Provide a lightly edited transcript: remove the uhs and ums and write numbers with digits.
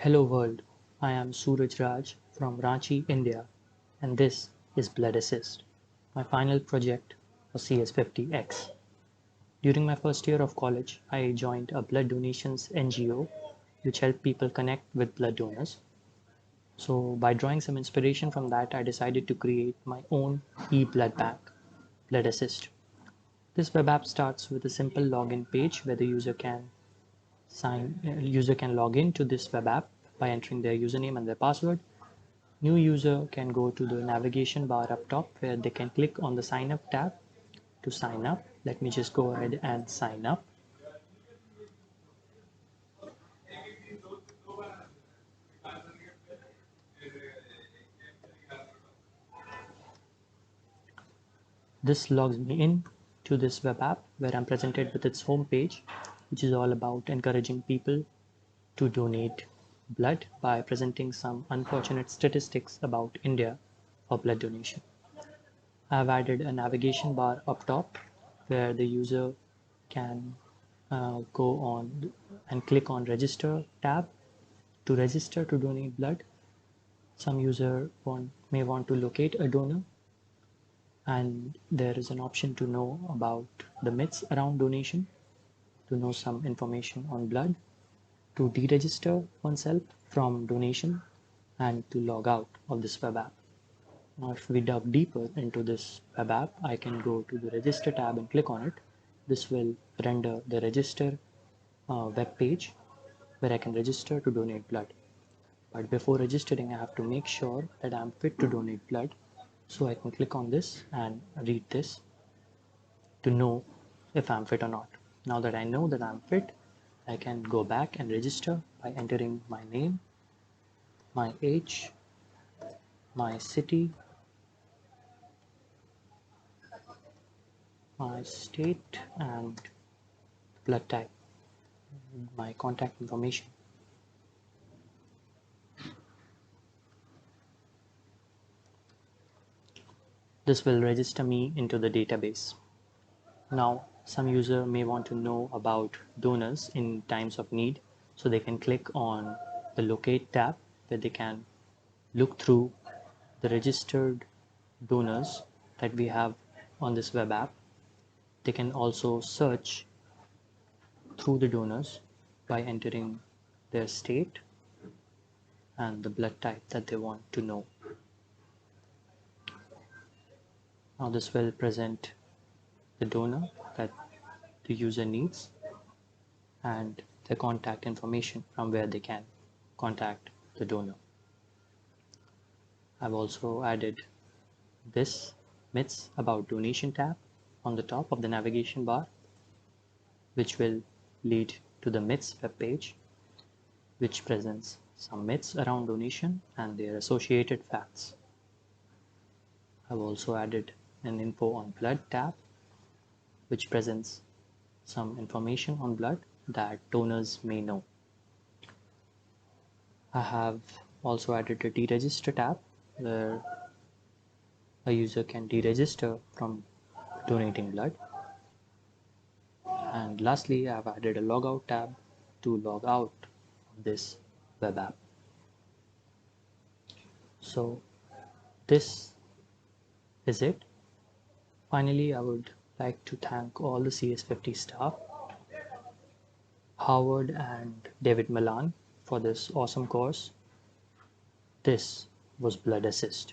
Hello world, I am Suraj Raj from Ranchi, India, and this is BloodAssit, my final project for CS50X. During my first year of college, I joined a blood donations NGO which helped people connect with blood donors. So, by drawing some inspiration from that, I decided to create my own e-blood bank, BloodAssit. This web app starts with a simple login page where the user can log in to this web app by entering their username and their password. New user can go to the navigation bar up top where they can click on the sign up tab to sign up. Let me just go ahead and sign up. This logs me in to this web app where I'm presented with its home page, which is all about encouraging people to donate blood by presenting some unfortunate statistics about India for blood donation. I have added a navigation bar up top where the user can go on and click on register tab to register to donate blood. Some user may want to locate a donor, and there is an option to know about the myths around donation, to know some information on blood, to deregister oneself from donation, and to log out of this web app. Now, if we dug deeper into this web app, I can go to the register tab and click on it. This will render the register web page where I can register to donate blood. But before registering, I have to make sure that I'm fit to donate blood. So I can click on this and read this to know if I'm fit or not. Now that I know that I'm fit, I can go back and register by entering my name, my age, my city, my state, and blood type, my contact information. This will register me into the database. Now, some user may want to know about donors in times of need, so they can click on the locate tab where they can look through the registered donors that we have on this web app. They can also search through the donors by entering their state and the blood type that they want to know. Now this will present the donor that the user needs and the contact information from where they can contact the donor. I've also added this myths about donation tab on the top of the navigation bar, which will lead to the myths web page, which presents some myths around donation and their associated facts. I've also added an info on blood tab, which presents some information on blood that donors may know. I have also added a deregister tab where a user can deregister from donating blood. And lastly, I've added a logout tab to log out of this web app. So this is it. Finally, I would like to thank all the CS50 staff, Howard and David Milan, for this awesome course. This was BloodAssit.